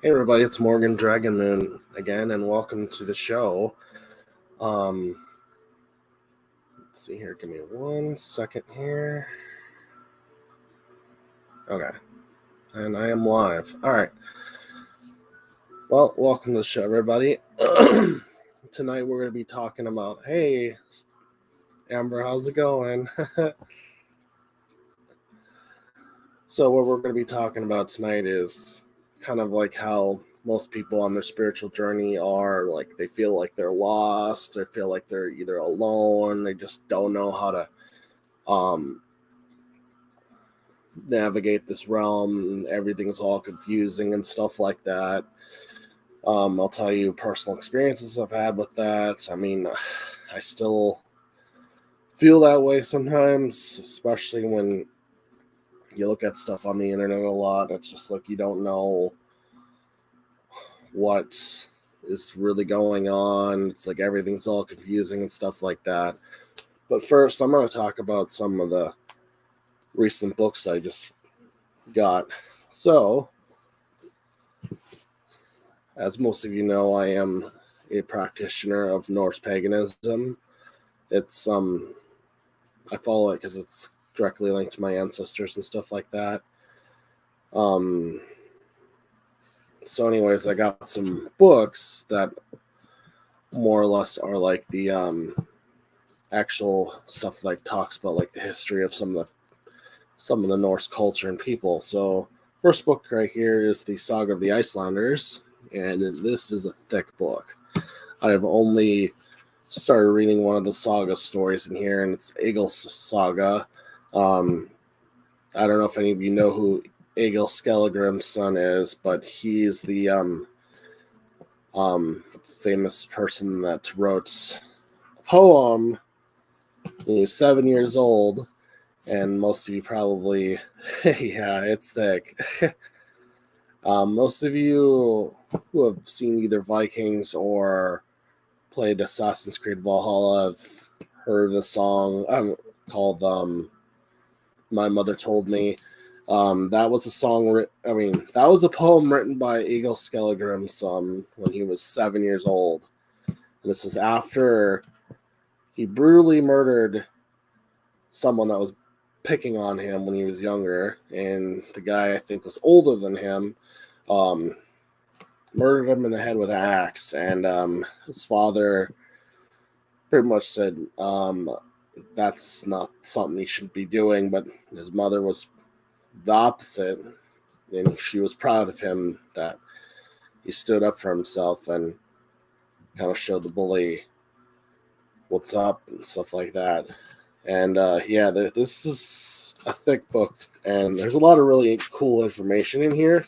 Hey everybody, it's Morgan Dragon again, and welcome to the show. Let's see here, give me 1 second here. Okay, and I am live. All right. Well, welcome to the show, everybody. Tonight we're going to be talking about, hey, Amber, how's it going? So what we're going to be talking about tonight is kind of like how most people on their spiritual journey are, like they feel like they're lost, they feel like they're either alone, they just don't know how to navigate this realm. Everything's all confusing and stuff like that. I'll tell you personal experiences I've had with that. I mean, I still feel that way sometimes, especially when you look at stuff on the internet a lot. It's just like you don't know what is really going on. It's like everything's all confusing and stuff like that. But first, I'm going to talk about some of the recent books I just got. So, as most of you know, I am a practitioner of Norse paganism. It's I follow it because it's directly linked to my ancestors and stuff like that. So anyways, I got some books that more or less are like the actual stuff, like talks about like the history of some of the Norse culture and people. So first book right here is the Saga of the Icelanders, and this is a thick book. I've only started reading one of the Saga stories in here, and it's Egil's Saga. I don't know if any of you know who Egil Skallagrim's son is, but he's the famous person that wrote a poem when he was 7 years old, and most of you probably, yeah, it's thick. Most of you who have seen either Vikings or played Assassin's Creed Valhalla have heard the song called My Mother Told Me. That was a song, that was a poem written by Egil Skallagrim's son when he was 7 years old. And this is after he brutally murdered someone that was picking on him when he was younger, and the guy I think was older than him, murdered him in the head with an axe, and his father pretty much said that's not something he should be doing, but his mother was the opposite, and she was proud of him that he stood up for himself and kind of showed the bully what's up and stuff like that. And yeah, this is a thick book, and there's a lot of really cool information in here.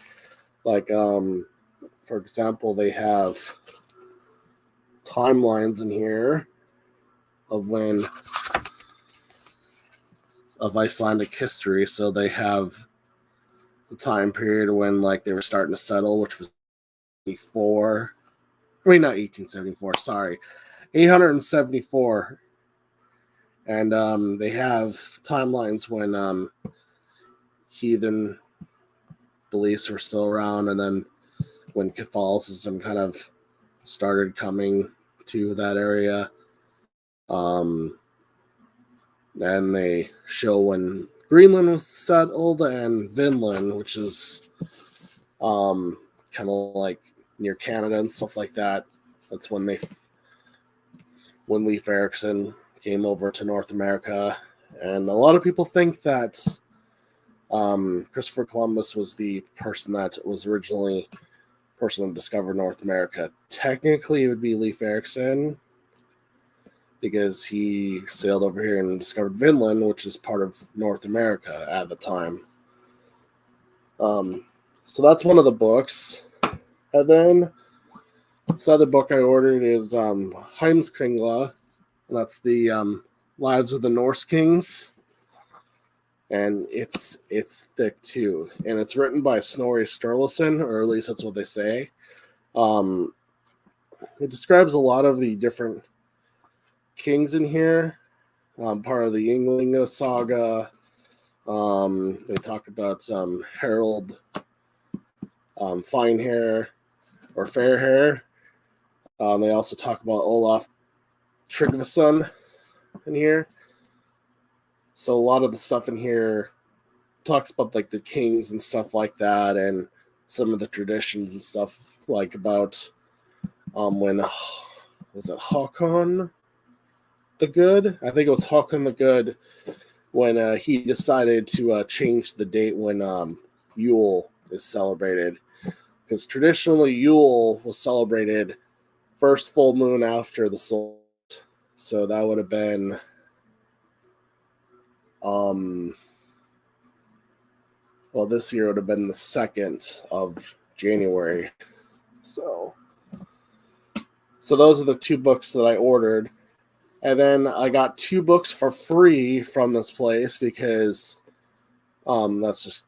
Like, for example, they have timelines in here of Icelandic history. So they have the time period when like they were starting to settle, which was 874. And they have timelines when heathen beliefs were still around, and then when Catholicism kind of started coming to that area. And they show when Greenland was settled, and Vinland, which is kind of like near Canada and stuff like that. That's when Leif Erikson came over to North America. And a lot of people think that Christopher Columbus was the person that discovered North America. Technically, it would be Leif Erikson, because he sailed over here and discovered Vinland, which is part of North America at the time. So that's one of the books. And then this other book I ordered is Heimskringla, and that's the Lives of the Norse Kings. And it's thick too. And it's written by Snorri Sturluson, or at least that's what they say. It describes a lot of the different kings in here, part of the Ynglinga saga. They talk about Harold Fine Hair or Fair Hair. They also talk about Olaf Tryggvason in here. So a lot of the stuff in here talks about like the kings and stuff like that, and some of the traditions and stuff, like about when was it Håkon the Good? I think it was Håkon the Good, when he decided to change the date when Yule is celebrated, because traditionally Yule was celebrated first full moon after the soul. So that would have been well, this year would have been the 2nd of January. So those are the 2 books that I ordered. And then I got 2 books for free from this place, because that's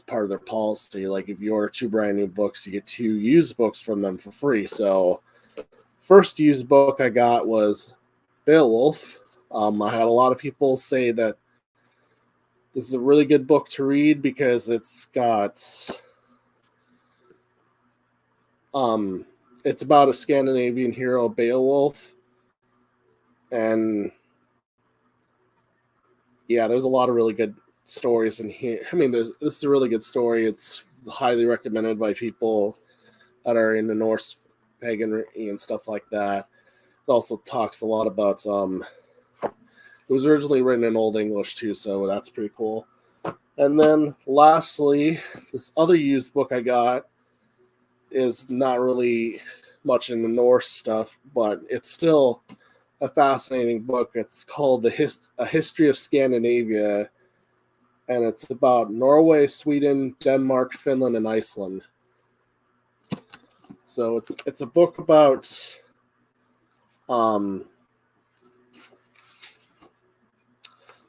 part of their policy. Like, if you order 2 brand new books, you get 2 used books from them for free. So first used book I got was Beowulf. I had a lot of people say that this is a really good book to read, because it's got it's about a Scandinavian hero, Beowulf, and yeah, there's a lot of really good stories in here. I mean, this is a really good story. It's highly recommended by people that are into Norse paganry and stuff like that. It also talks a lot about it was originally written in Old English too, so that's pretty cool. And then lastly, this other used book I got is not really much in the Norse stuff, but it's still a fascinating book. It's called A History of Scandinavia, and it's about Norway, Sweden, Denmark, Finland, and Iceland. So it's a book about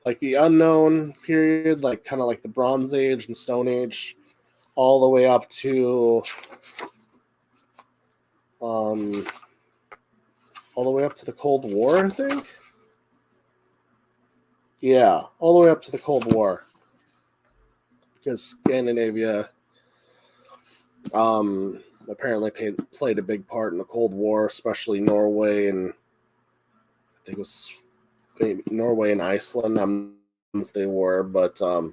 like the unknown period, like kind of like the Bronze Age and Stone Age, all the way up to the Cold War, I think. Yeah, all the way up to the Cold War, because Scandinavia apparently played a big part in the Cold War, especially Norway, and I think it was maybe Norway and Iceland. They were, but 2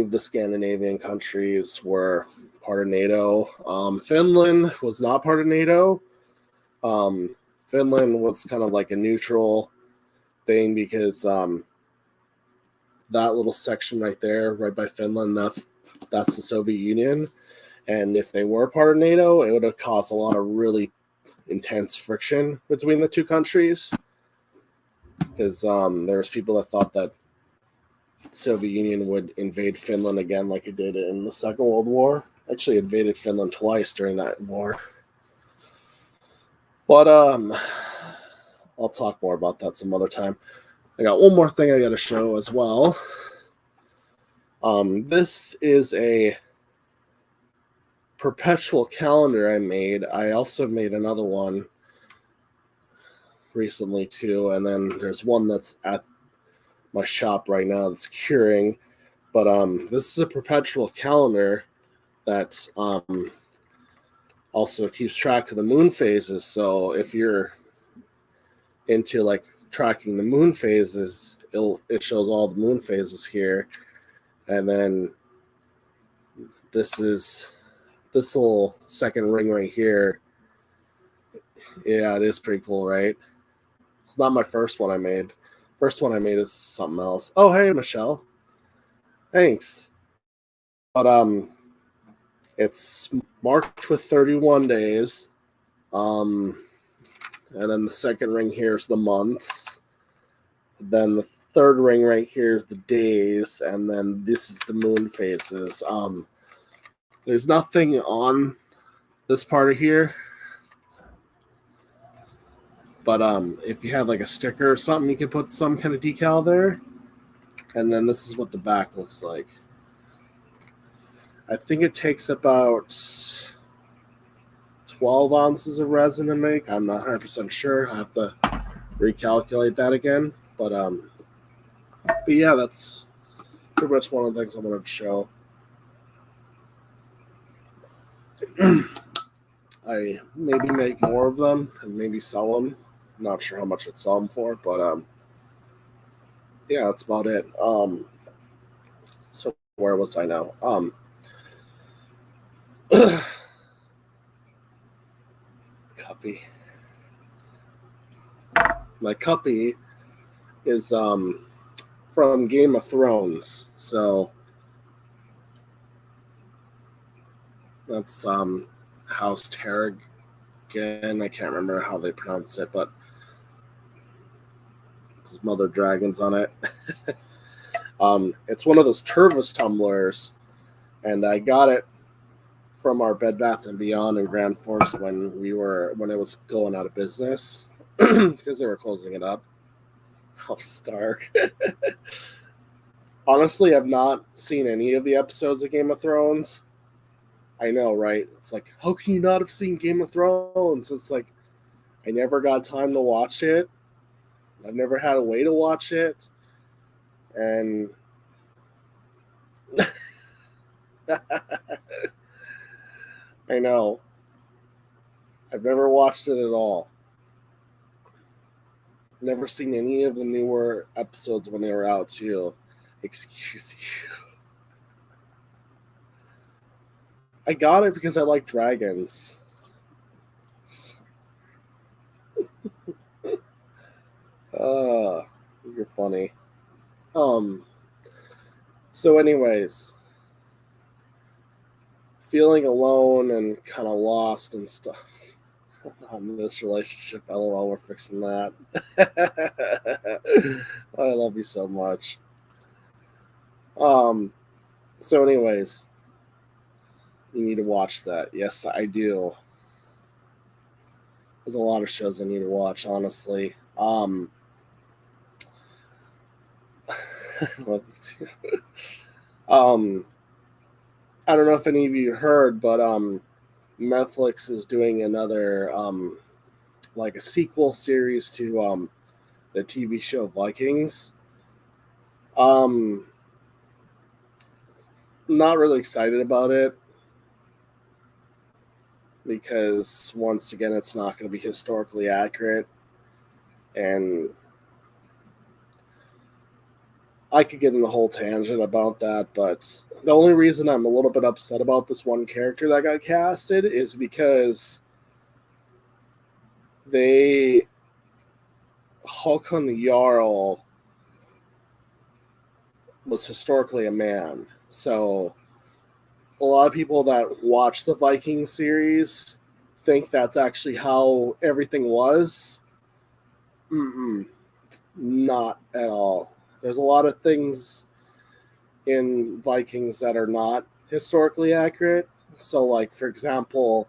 of the Scandinavian countries were part of NATO. Finland was not part of NATO. Finland was kind of like a neutral thing, because that little section right there, right by Finland, that's the Soviet Union. And if they were part of NATO, it would have caused a lot of really intense friction between the 2 countries, because there's people that thought that the Soviet Union would invade Finland again like it did in the Second World War. Actually invaded Finland twice during that war. But I'll talk more about that some other time. I got one more thing I got to show as well. This is a Perpetual Calendar I made. I also made another one recently too, and then there's one that's at my shop right now that's curing. But this is a Perpetual Calendar that also keeps track of the moon phases. So if you're into like tracking the moon phases, it shows all the moon phases here. And then this little second ring right here. Yeah, it is pretty cool, right? It's not my first one I made. First one I made is something else. Oh, hey, Michelle. Thanks. But it's marked with 31 days. And then the second ring here is the months. Then the third ring right here is the days, and then this is the moon phases. There's nothing on this part of here, but if you have like a sticker or something, you can put some kind of decal there. And then this is what the back looks like. I think it takes about 12 ounces of resin to make. I'm not 100% sure. I have to recalculate that again. But yeah, that's pretty much one of the things I wanted to show. I maybe make more of them and maybe sell them. Not sure how much I'd sell them for, but yeah, that's about it. So where was I now? Cuppy. My Cuppy is from Game of Thrones, so that's House Targaryen. I can't remember how they pronounce it, but it's Mother Dragons on it. It's one of those Turvis tumblers, and I got it from our Bed Bath and Beyond in Grand Forks when it was going out of business because they were closing it up. Oh, Stark. Honestly, I've not seen any of the episodes of Game of Thrones. I know, right? It's like, how can you not have seen Game of Thrones? It's like, I never got time to watch it. I've never had a way to watch it. And I know. I've never watched it at all. Never seen any of the newer episodes when they were out, too. Excuse you. I got it because I like dragons. You're funny. So anyways, feeling alone and kind of lost and stuff on this relationship. LOL, we're fixing that. I love you so much. So anyways, you need to watch that. Yes, I do. There's a lot of shows I need to watch, honestly. Love you too. I don't know if any of you heard, but Netflix is doing another like a sequel series to the TV show Vikings. Not really excited about it because once again, it's not going to be historically accurate, and I could get in the whole tangent about that. But the only reason I'm a little bit upset about this one character that got casted is because Håkon the Jarl was historically a man. So a lot of people that watch the Viking series think that's actually how everything was. Not at all. There's a lot of things in Vikings that are not historically accurate. So, like for example,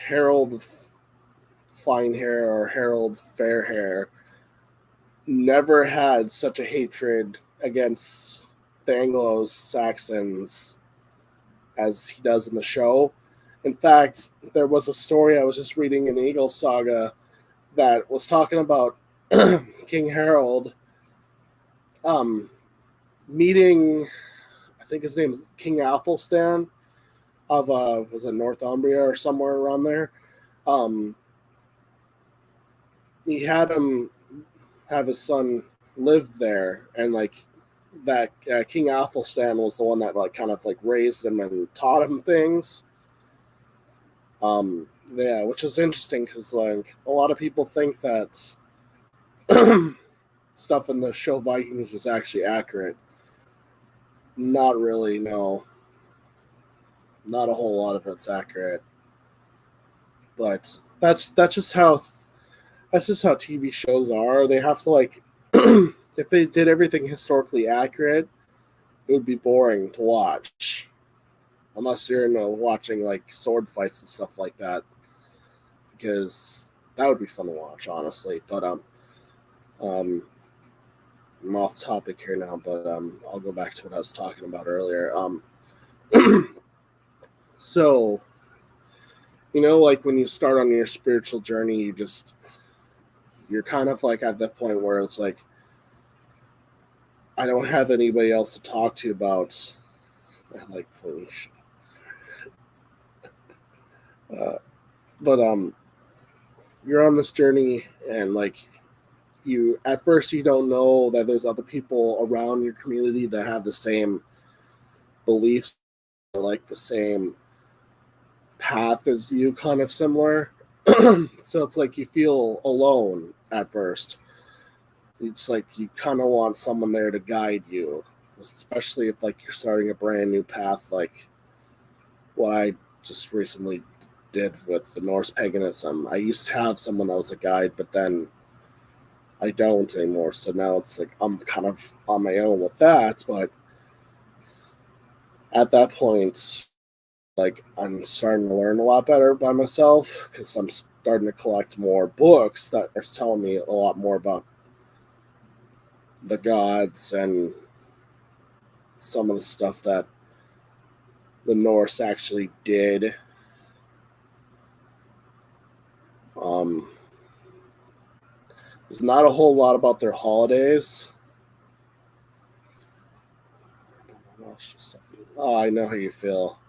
Harold Finehair or Harold Fairhair never had such a hatred against the Anglo-Saxons as he does in the show. In fact, there was a story I was just reading in the Eagle Saga that was talking about King Harold meeting, I think his name is King Athelstan of was it Northumbria or somewhere around there. He had him have his son live there, and like that King Athelstan was the one that like kind of like raised him and taught him things. Yeah, which is interesting because like a lot of people think that stuff in the show Vikings was actually accurate. Not really, no. Not a whole lot of it's accurate. But that's just how TV shows are. They have to like if they did everything historically accurate, it would be boring to watch. Unless you're into watching like sword fights and stuff like that. Because that would be fun to watch, honestly. But I'm off topic here now, but I'll go back to what I was talking about earlier. So, like when you start on your spiritual journey, you're kind of like at that point where it's like, I don't have anybody else to talk to about. I like Felicia. But you're on this journey, and like you at first you don't know that there's other people around your community that have the same beliefs, or like the same path as you, kind of similar. So it's like you feel alone at first. It's like you kind of want someone there to guide you, especially if like you're starting a brand new path, like what I just recently did with the Norse paganism. I used to have someone that was a guide, but then I don't anymore. So now it's like I'm kind of on my own with that. But at that point, like I'm starting to learn a lot better by myself because I'm starting to collect more books that are telling me a lot more about the gods and some of the stuff that the Norse actually did. Um, there's not a whole lot about their holidays. Oh, I know how you feel.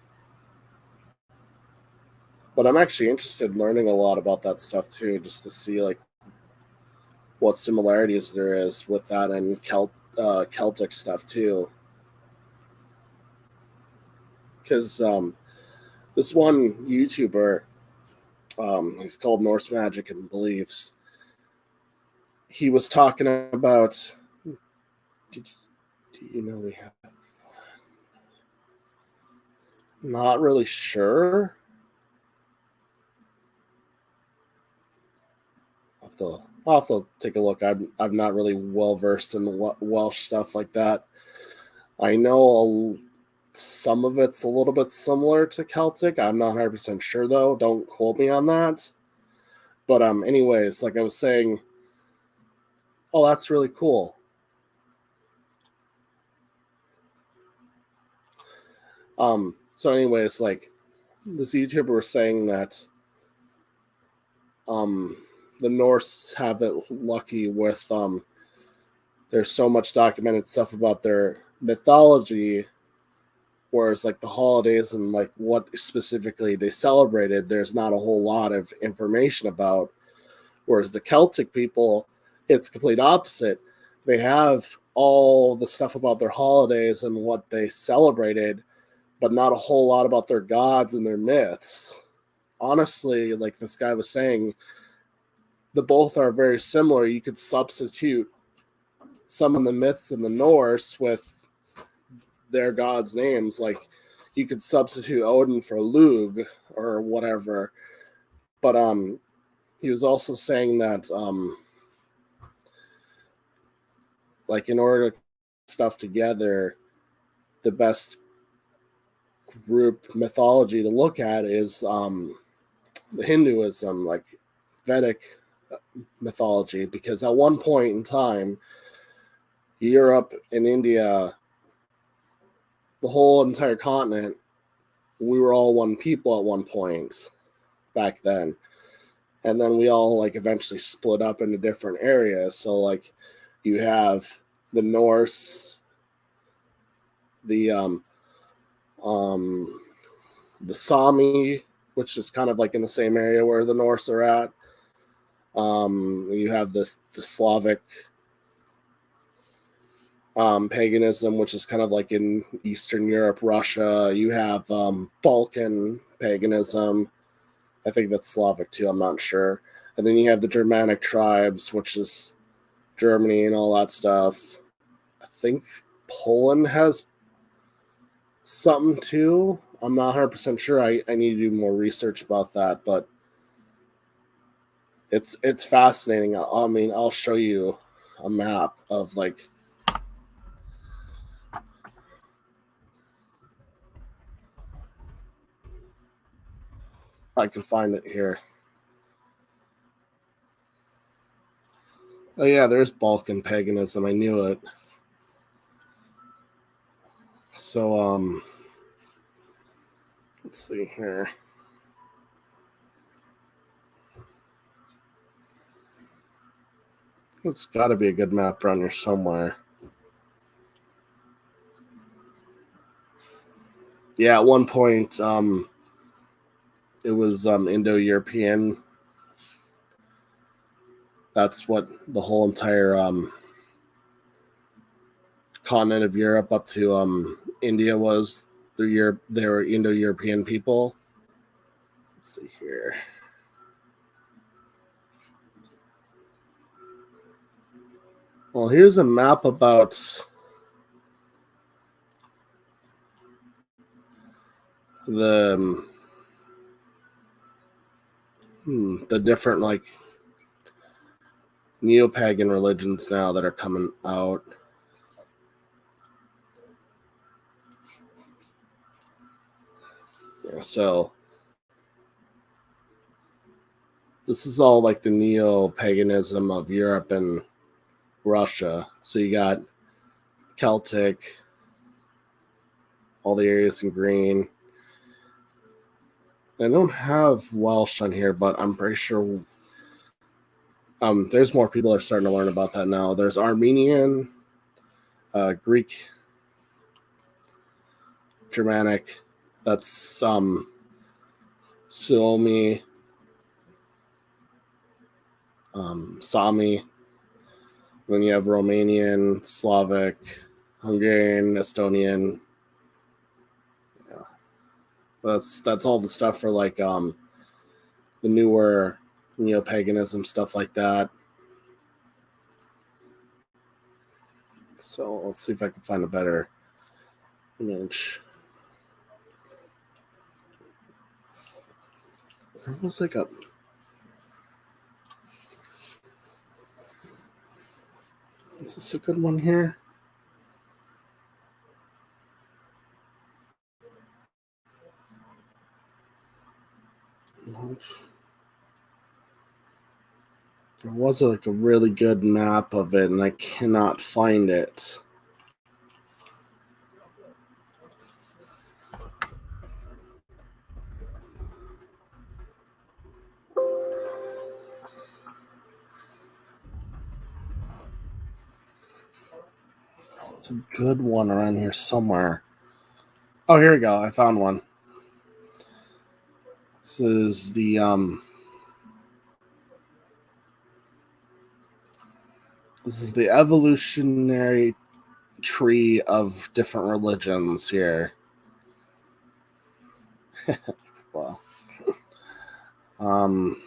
But I'm actually interested in learning a lot about that stuff too, just to see like what similarities there is with that and Celtic stuff too. Because this one YouTuber, he's called Norse Magic and Beliefs. He was talking about. Did, do you know we have? Not really sure. I'll have to take a look. I'm not really well versed in Welsh stuff like that. I know some of it's a little bit similar to Celtic. I'm not 100% sure though. Don't quote me on that. But anyways, like I was saying, oh, that's really cool. So anyways, like this YouTuber was saying that um the Norse have it lucky with there's so much documented stuff about their mythology, whereas like the holidays and like what specifically they celebrated, there's not a whole lot of information about. Whereas the Celtic people, it's complete opposite. They have all the stuff about their holidays and what they celebrated, but not a whole lot about their gods and their myths. Honestly, like this guy was saying, the both are very similar. You could substitute some of the myths in the Norse with their gods' names. Like you could substitute Odin for Lug or whatever. But he was also saying that like in order to put stuff together, the best group mythology to look at is the Hinduism, like Vedic mythology, because at one point in time, Europe and India, the whole entire continent, we were all one people at one point back then. And then we all like eventually split up into different areas. So like you have the Norse, the um the Sami, which is kind of like in the same area where the Norse are at. You have the Slavic paganism, which is kind of like in Eastern Europe, Russia. You have Balkan paganism. I think that's Slavic too. I'm not sure. And then you have the Germanic tribes, which is Germany and all that stuff. I think Poland has something too. I'm not 100% sure. I need to do more research about that, but it's fascinating. I mean, I'll show you a map of like I can find it here. Oh yeah, there's Balkan paganism. I knew it. So let's see here. It's got to be a good map around here somewhere. Yeah, at one point, it was Indo-European. That's what the whole entire continent of Europe up to India was. They were Indo-European people. Let's see here. Well, here's a map about the different like neo-pagan religions now that are coming out. Yeah, so this is all like the neo-paganism of Europe and Russia. So you got Celtic, all the areas in green. I don't have Welsh on here, but I'm pretty sure there's more people that are starting to learn about that now. There's Armenian, Greek, Germanic. That's Suomi, Sami. Then you have Romanian, Slavic, Hungarian, Estonian. Yeah. That's all the stuff for like the newer neo-paganism stuff like that. So let's see if I can find a better image. There was like a is this a good one here? Nope. There was like a really good map of it, and I cannot find it. It's a good one around here somewhere. Oh, here we go. I found one. This is the evolutionary tree of different religions here. Well, let's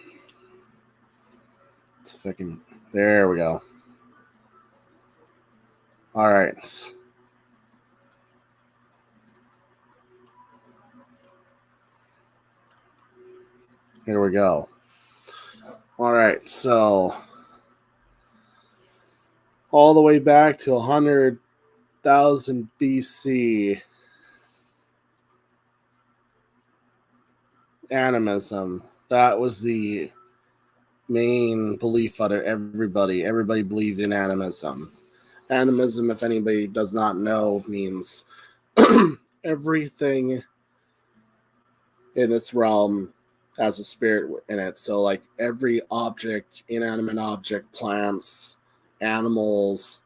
see if I can. There we go. All right. Here we go. All right, so all the way back to 100,000 BC, animism. That was the main belief out of everybody. Everybody believed in animism. Animism, if anybody does not know, means everything in this realm has a spirit in it. So, like every object, inanimate object, plants, animals,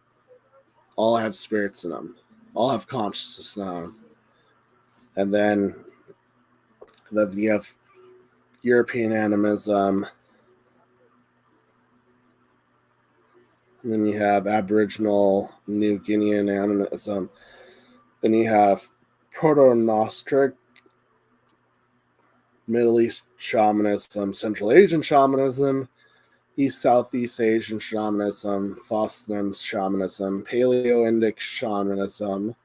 all have spirits in them, all have consciousness in them. And then you have European animism. And then you have Aboriginal New Guinean animism. Then you have Proto-Gnostic, Middle East shamanism, Central Asian shamanism, Southeast Asian shamanism, Fosnan shamanism, Paleo-Indic shamanism,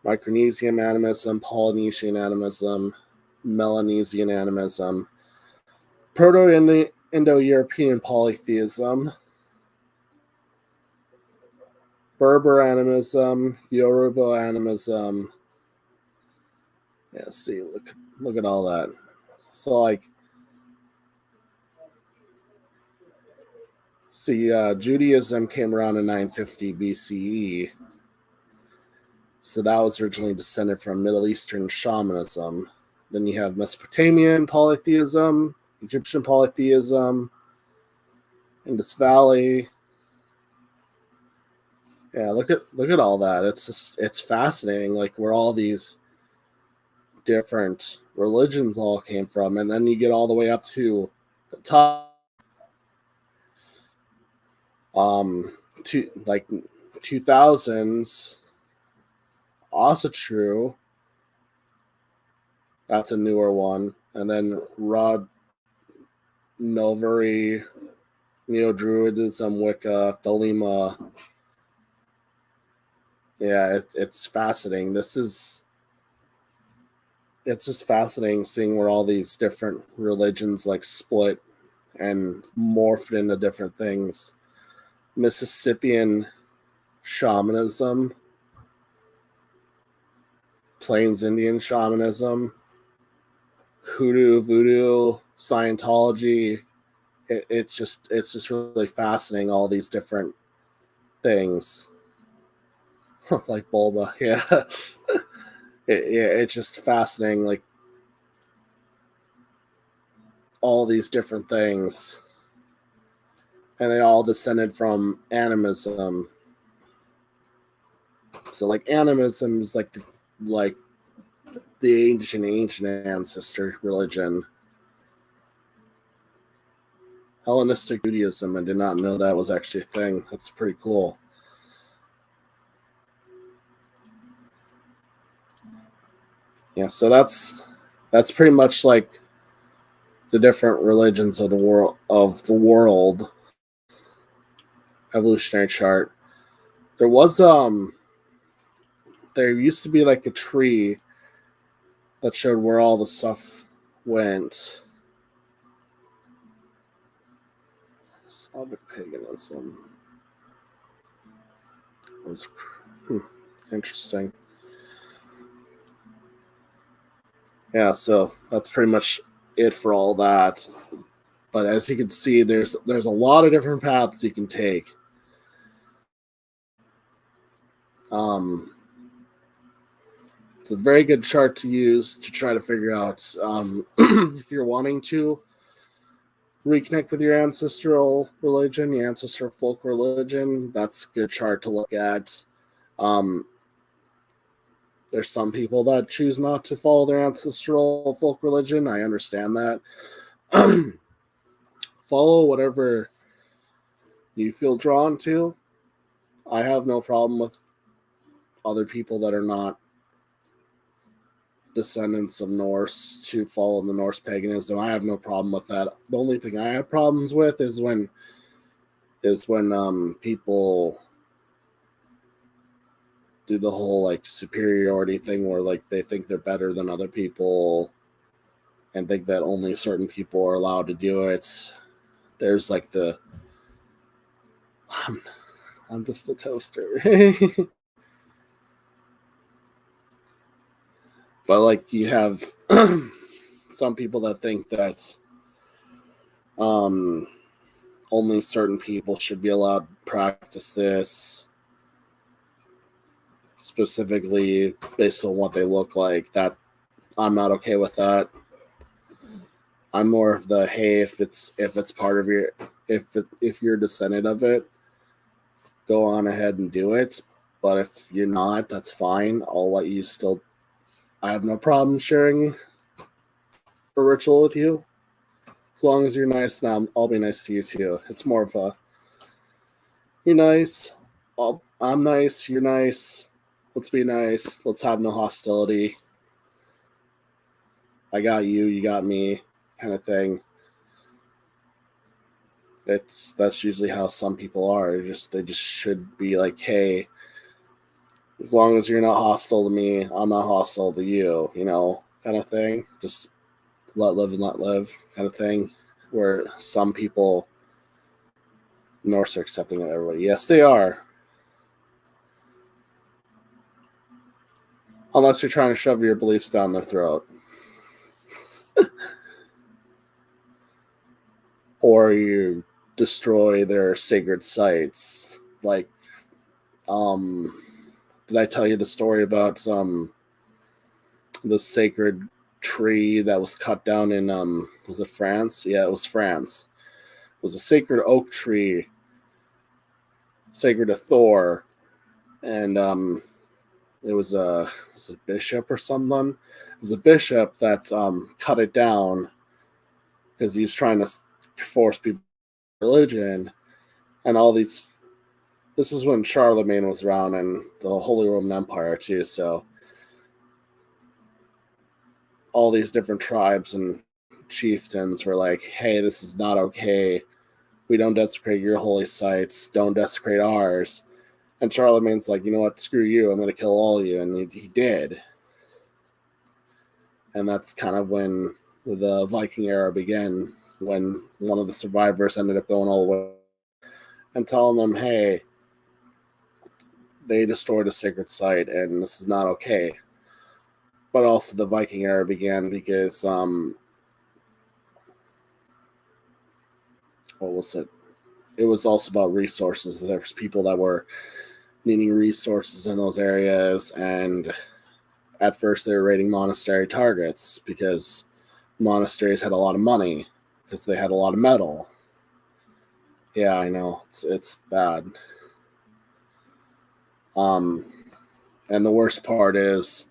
Micronesian animism, Polynesian animism, Melanesian animism, Proto-Indo-European polytheism, Berber animism, Yoruba animism. Yeah, see, look at all that. So, like, see, Judaism came around in 950 BCE. So that was originally descended from Middle Eastern shamanism. Then you have Mesopotamian polytheism, Egyptian polytheism, Indus Valley. Yeah, look at all that. It's fascinating. Like where all these different religions all came from, and then you get all the way up to the top, to like 2000s, also true. That's a newer one, and then Rod Novari, Neo Druidism, Wicca, Thelema. Yeah, it's fascinating. It's just fascinating seeing where all these different religions like split and morphed into different things. Mississippian shamanism, Plains Indian shamanism, hoodoo, voodoo, Scientology. It's just really fascinating, all these different things. Like Bulba, yeah. It's just fascinating, like all these different things, and they all descended from animism. So like animism is like the ancient ancestor religion. Hellenistic Judaism, I did not know that was actually a thing. That's pretty cool. Yeah, so that's pretty much like the different religions of the world evolutionary chart. There was there used to be like a tree that showed where all the stuff went. Slavic paganism was interesting. Yeah, so that's pretty much it for all that. But as you can see, there's a lot of different paths you can take. It's a very good chart to use to try to figure out if you're wanting to reconnect with your ancestral religion, your ancestral folk religion. That's a good chart to look at. There's some people that choose not to follow their ancestral folk religion. I understand that. Follow whatever you feel drawn to. I have no problem with other people that are not descendants of Norse to follow the Norse paganism. I have no problem with that. The only thing I have problems with is when people do the whole like superiority thing where like they think they're better than other people and think that only certain people are allowed to do it. There's like the I'm just a toaster. But like you have some people that think that only certain people should be allowed to practice this, specifically based on what they look like. That I'm not okay with that. I'm more of the hey, if it's part of your if you're a descendant of it, go on ahead and do it. But if you're not, that's fine. I'll let you still. I have no problem sharing a ritual with you, as long as you're nice. Now I'll be nice to you too. It's more of a you're nice. I'm nice. You're nice. Let's be nice. Let's have no hostility. I got you. You got me. Kind of thing. That's usually how some people are. They just should be like, hey, as long as you're not hostile to me, I'm not hostile to you, kind of thing. Just let live and let live kind of thing. Where some people, Norse are accepting of everybody. Yes, they are. Unless you're trying to shove your beliefs down their throat. Or you destroy their sacred sites. Like, did I tell you the story about the sacred tree that was cut down in was it France? Yeah, it was France. It was a sacred oak tree, sacred to Thor, and it was a bishop or something. It was a bishop that cut it down because he was trying to force people religion and all these. This is when Charlemagne was around and the Holy Roman Empire too. So all these different tribes and chieftains were like, "Hey, this is not okay. We don't desecrate your holy sites. Don't desecrate ours." And Charlemagne's like, "You know what? Screw you. I'm going to kill all of you." And he did. And that's kind of when the Viking era began, when one of the survivors ended up going all the way and telling them, "Hey, they destroyed a sacred site and this is not okay." But also the Viking era began because, what was it? It was also about resources. There's people that were needing resources in those areas, and at first they were raiding monastery targets because monasteries had a lot of money because they had a lot of metal. Yeah, I know, it's bad. And the worst part is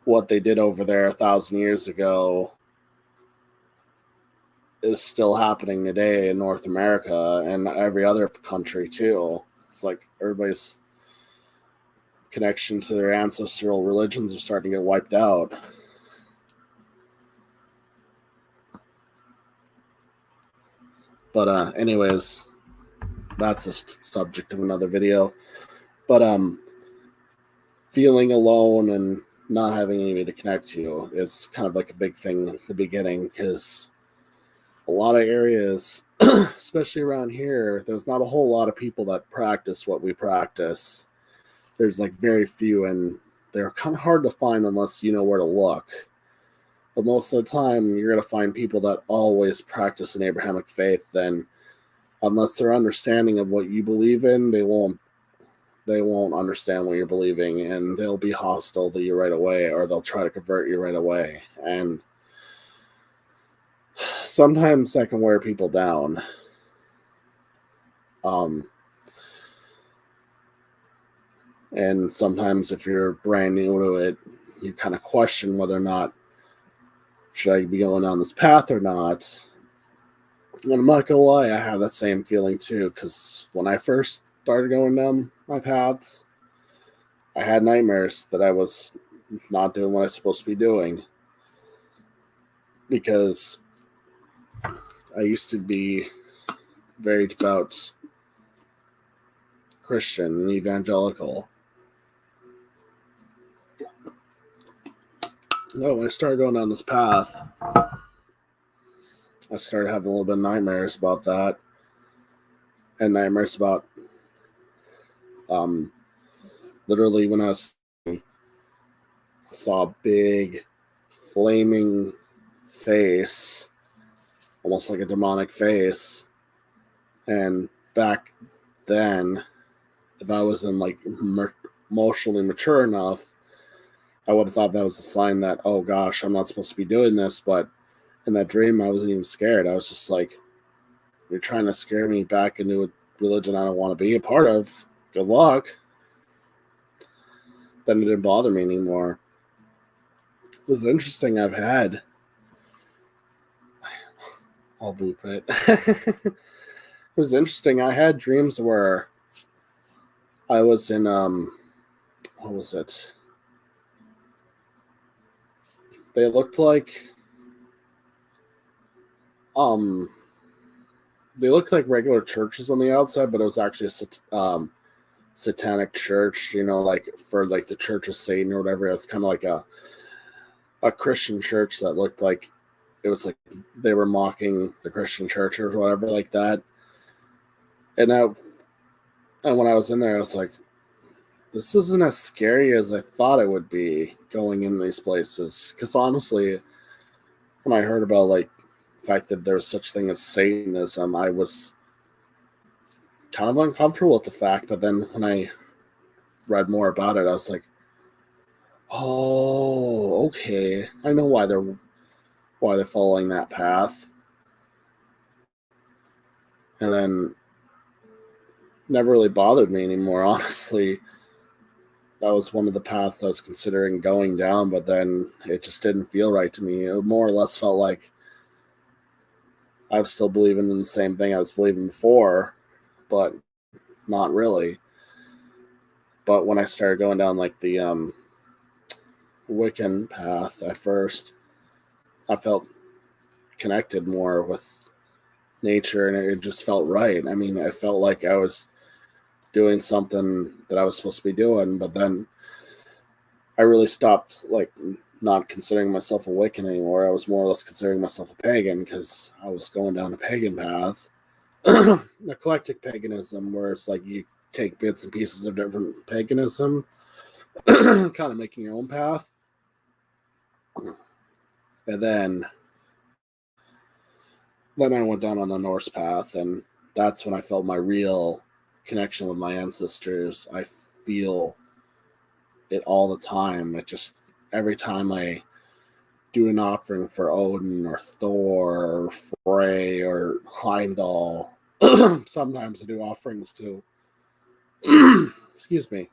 what they did over there 1,000 years ago is still happening today in North America and every other country too. It's like everybody's connection to their ancestral religions are starting to get wiped out. But anyways, that's the subject of another video. But feeling alone and not having anybody to connect to is kind of like a big thing in the beginning, because a lot of areas, especially around here, there's not a whole lot of people that practice what we practice. There's like very few, and they're kind of hard to find unless you know where to look. But most of the time, you're going to find people that always practice an Abrahamic faith, and unless they're understanding of what you believe in, they won't understand what you're believing, and they'll be hostile to you right away, or they'll try to convert you right away. And sometimes that can wear people down. And sometimes if you're brand new to it, you kind of question whether or not should I be going down this path or not. And I'm not gonna lie, I have that same feeling too, because when I first started going down my paths, I had nightmares that I was not doing what I was supposed to be doing, because I used to be very devout Christian and evangelical. No, when I started going down this path, I started having a little bit of nightmares about that, and nightmares about literally when I saw a big flaming face, almost like a demonic face. And back then, if I wasn't like emotionally mature enough, I would have thought that was a sign that, oh gosh, I'm not supposed to be doing this. But in that dream, I wasn't even scared. I was just like, you're trying to scare me back into a religion I don't want to be a part of. Good luck. Then it didn't bother me anymore. It was interesting. I'll boop it. It was interesting. I had dreams where I was in, what was it? They looked like, they looked like regular churches on the outside, but it was actually a satanic church, like for like the Church of Satan or whatever. It's kind of like a Christian church that looked like it was like they were mocking the Christian church or whatever like that. And when I was in there, I was like, this isn't as scary as I thought it would be going in these places. Because honestly, when I heard about like the fact that there was such thing as Satanism, I was kind of uncomfortable with the fact. But then when I read more about it, I was like, oh, okay, I know why they're following that path. And then never really bothered me anymore, honestly. that was one of the paths I was considering going down, but then it just didn't feel right to me. It more or less felt like I was still believing in the same thing I was believing before, but not really. But when I started going down like the Wiccan path at first, I felt connected more with nature, and it just felt right. I mean, I felt like I was doing something that I was supposed to be doing, but then I really stopped like not considering myself a Wiccan anymore. I was more or less considering myself a pagan because I was going down a pagan path, eclectic paganism, where it's like you take bits and pieces of different paganism, kind of making your own path, and then I went down on the Norse path, and that's when I felt my real connection with my ancestors. I feel it all the time. It just every time I do an offering for Odin or Thor or Frey or Heimdall. Sometimes I do offerings to excuse me.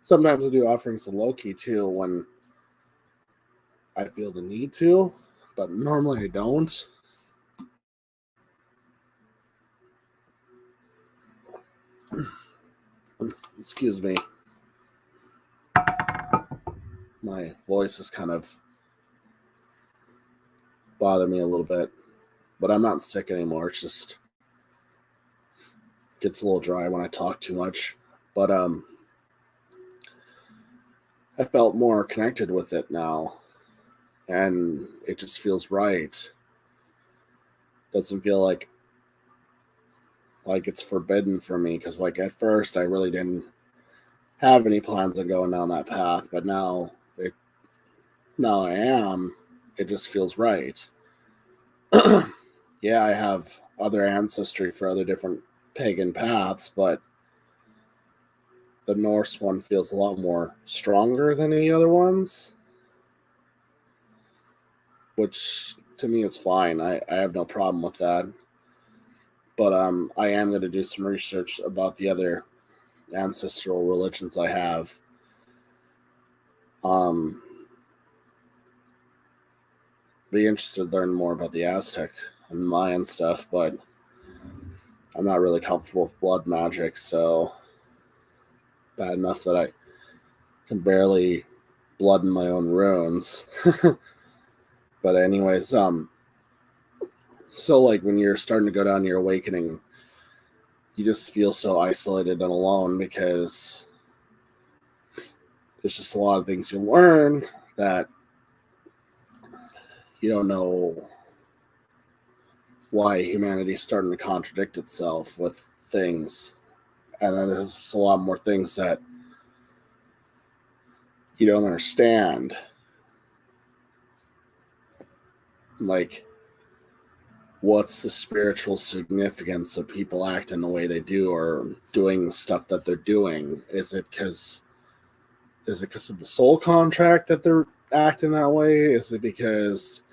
Sometimes I do offerings to Loki too when I feel the need to, but normally I don't. Excuse me. My voice is kind of bothering me a little bit, but I'm not sick anymore. It's just gets a little dry when I talk too much. But I felt more connected with it now, and it just feels right. Doesn't feel like it's forbidden for me, because like at first I really didn't have any plans on going down that path, but now I am. It just feels right. Yeah, I have other ancestry for other different pagan paths, but the Norse one feels a lot more stronger than any other ones, which to me is fine. I have no problem with that. But I am going to do some research about the other ancestral religions I have. Um, be interested to learn more about the Aztec and Mayan stuff, but I'm not really comfortable with blood magic, so bad enough that I can barely blood in my own runes. But anyways, so like when you're starting to go down your awakening, you just feel so isolated and alone because there's just a lot of things you learn that you don't know why humanity's starting to contradict itself with things. And then there's just a lot more things that you don't understand. Like, what's the spiritual significance of people acting the way they do or doing stuff that they're doing? Is it because of the soul contract that they're acting that way? Is it because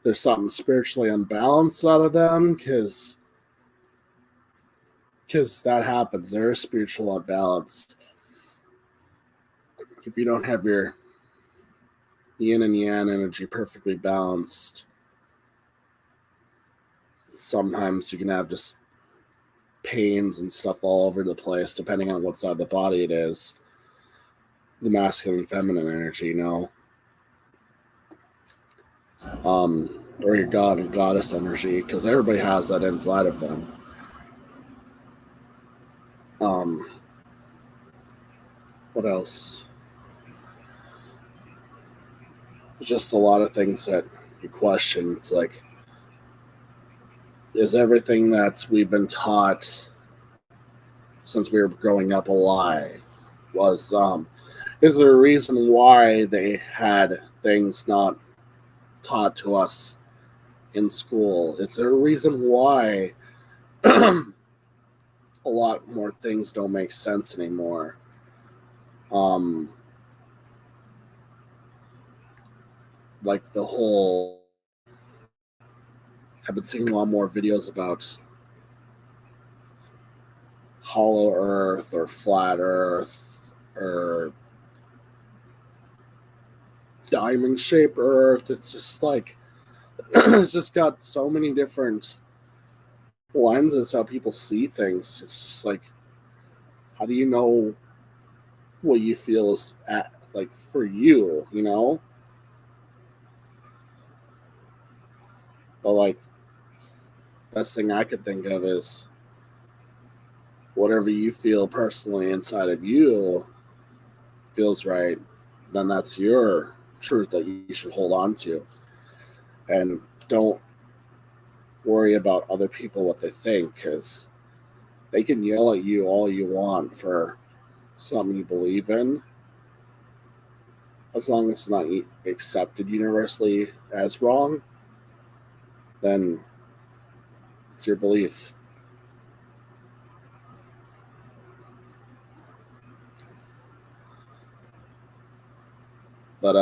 there's something spiritually unbalanced out of them? Because that happens. There is spiritual unbalance. If you don't have your yin and yang energy perfectly balanced, sometimes you can have just pains and stuff all over the place, depending on what side of the body it is. The masculine and feminine energy, or your god and goddess energy, because everybody has that inside of them. Um, what else? There's just a lot of things that you question. It's like, is everything that we've been taught since we were growing up a lie? Is there a reason why they had things not taught to us in school? Is there a reason why a lot more things don't make sense anymore? Um, like the whole, I've been seeing a lot more videos about hollow Earth or flat Earth or diamond-shaped Earth. It's just like it's just got so many different lenses how people see things. It's just like, how do you know what you feel is at like for you, you know? But like, best thing I could think of is whatever you feel personally inside of you feels right, then that's your truth that you should hold on to. And don't worry about other people, what they think, because they can yell at you all you want for something you believe in. As long as it's not accepted universally as wrong, then it's your belief. But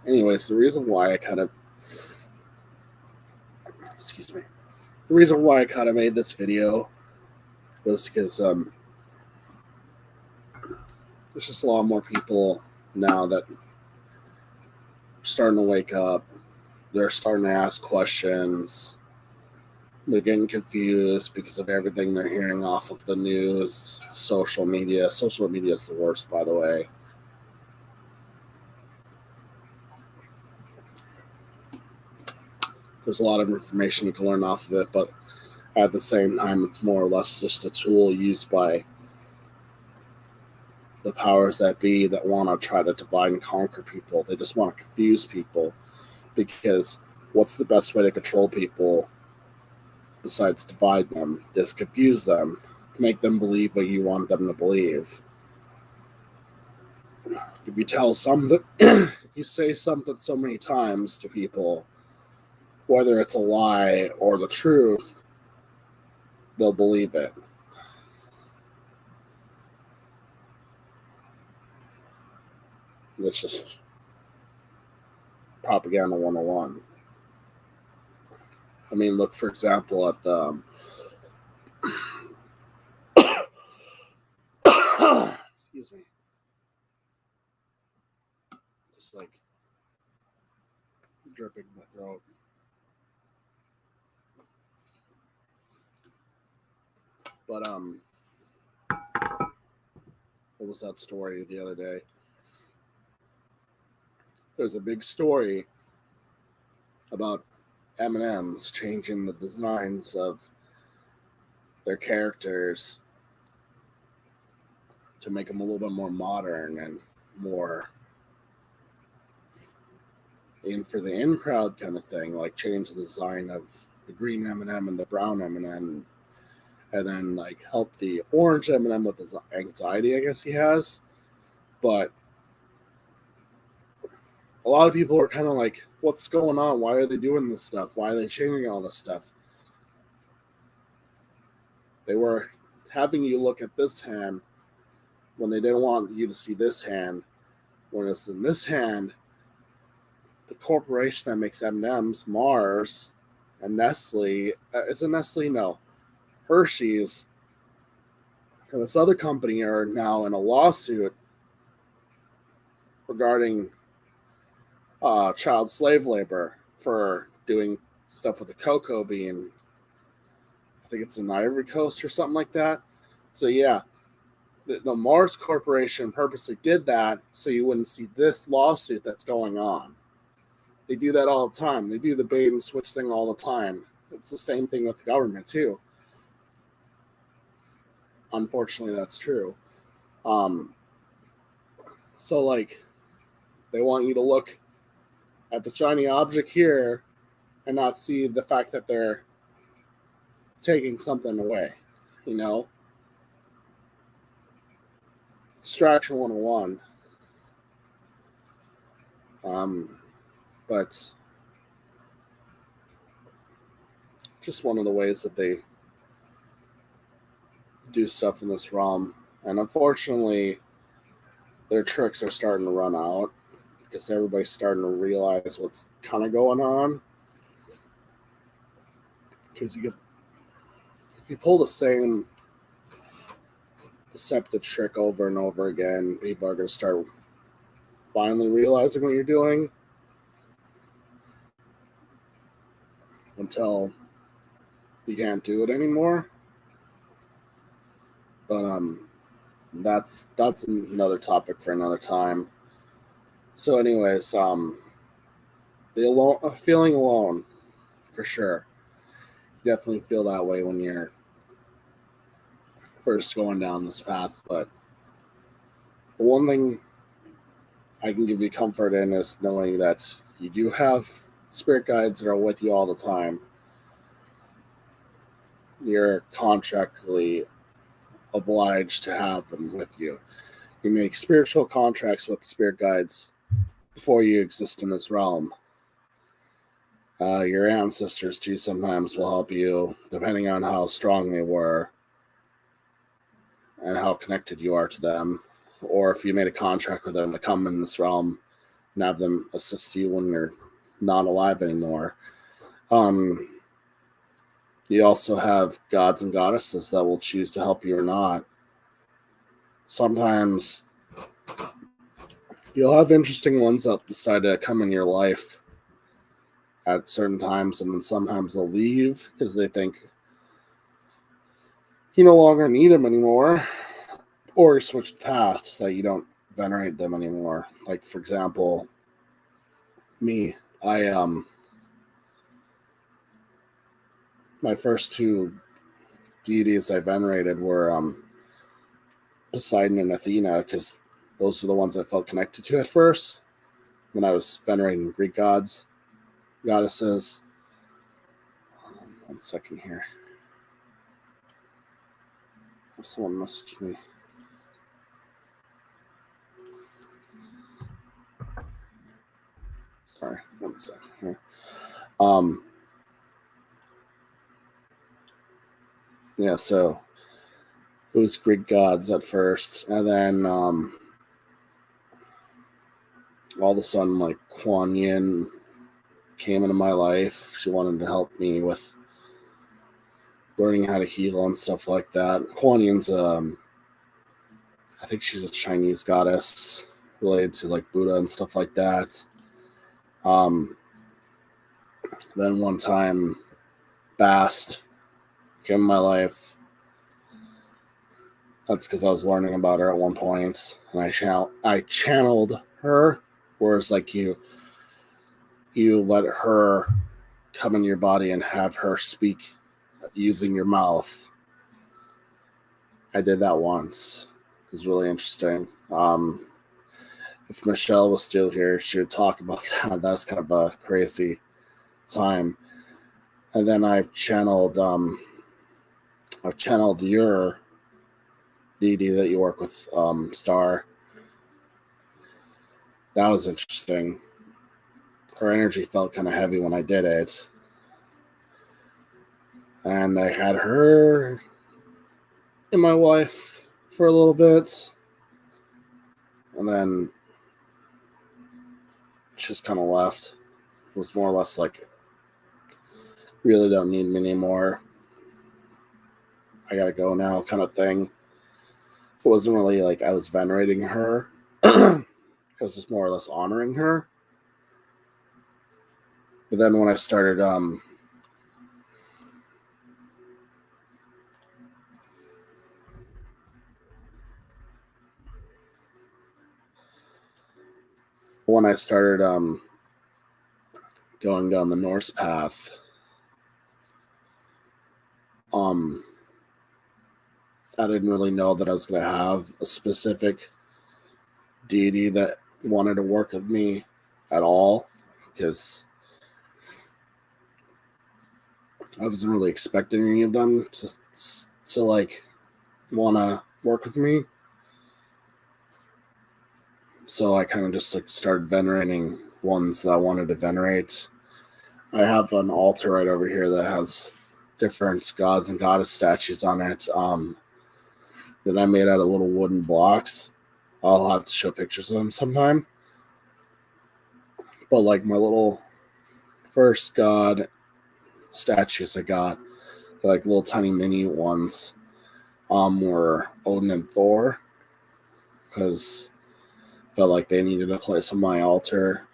anyways, the reason why I kind of made this video was because there's just a lot more people now that are starting to wake up. They're starting to ask questions. They're getting confused because of everything they're hearing off of the news, social media. Social media is the worst, by the way. There's a lot of information you can learn off of it, but at the same time, it's more or less just a tool used by the powers that be that want to try to divide and conquer people. They just want to confuse people, because what's the best way to control people besides divide them? Just confuse them, make them believe what you want them to believe. If you tell something, if you say something so many times to people, whether it's a lie or the truth, they'll believe it. It's just propaganda 101. I mean, look, for example, at the excuse me, just like dripping my throat. But what was that story the other day? There's a big story about M&M's changing the designs of their characters to make them a little bit more modern and more in for the in crowd kind of thing, like change the design of the green M&M and the brown M&M, and then like help the orange M&M with his anxiety, I guess he has. But a lot of people are kind of like, what's going on? Why are they doing this stuff? Why are they changing all this stuff? They were having you look at this hand when they didn't want you to see this hand. When it's in this hand, the corporation that makes M&M's, Mars, and Nestle, is it Nestle? No. Hershey's, and this other company are now in a lawsuit regarding child slave labor for doing stuff with the cocoa bean. I think it's in Ivory Coast or something like that. So yeah, the Mars Corporation purposely did that so you wouldn't see this lawsuit that's going on. They do that all the time. They do the bait and switch thing all the time. It's the same thing with the government too. Unfortunately, that's true. So like, they want you to look at the shiny object here and not see the fact that they're taking something away, you know? Distraction 101. But just one of the ways that they do stuff in this realm. And unfortunately, their tricks are starting to run out because everybody's starting to realize what's kind of going on. Because if you pull the same deceptive trick over and over again, people are going to start finally realizing what you're doing. until you can't do it anymore. But that's another topic for another time. So, anyways, feeling alone, for sure. You definitely feel that way when you're first going down this path. But the one thing I can give you comfort in is knowing that you do have spirit guides that are with you all the time. You're contractually obliged to have them with you. You make spiritual contracts with spirit guides before you exist in this realm. Your ancestors, too, sometimes will help you, depending on how strong they were and how connected you are to them. Or if you made a contract with them to come in this realm and have them assist you when you're not alive anymore. You also have gods and goddesses that will choose to help you or not. Sometimes you'll have interesting ones that decide to come in your life at certain times, and then sometimes they'll leave because they think you no longer need them anymore, or switch paths that you don't venerate them anymore. Like, for example, me, my first two deities I venerated were Poseidon and Athena, because those are the ones I felt connected to at first when I was venerating Greek goddesses. 1 second here. Someone messaged me. Sorry, 1 second here. Yeah, so it was Greek gods at first, and then all of a sudden, like, Kuan Yin came into my life. She wanted to help me with learning how to heal and stuff like that. Kuan Yin's, I think she's a Chinese goddess related to like Buddha and stuff like that. Then one time, Bast came in my life. That's because I was learning about her at one point, and I channeled her. Whereas, like, you let her come in your body and have her speak using your mouth. I did that once. It was really interesting. If Michelle was still here, she would talk about that. That was kind of a crazy time. And then I've channeled your deity that you work with, Star. That was interesting. Her energy felt kind of heavy when I did it. And I had her in my life for a little bit. And then she just kind of left. It was more or less like, really don't need me anymore. I gotta go now kind of thing. It wasn't really like I was venerating her. It was just more or less honoring her. But then when I started going down the Norse path, I didn't really know that I was going to have a specific deity that wanted to work with me at all, because I wasn't really expecting any of them to like want to work with me. So I kind of just like started venerating ones that I wanted to venerate. I have an altar right over here that has different gods and goddess statues on it, that I made out of little wooden blocks. I'll have to show pictures of them sometime. But like my little first god statues I got, like little tiny mini ones, were Odin and Thor, because I felt like they needed a place on my altar.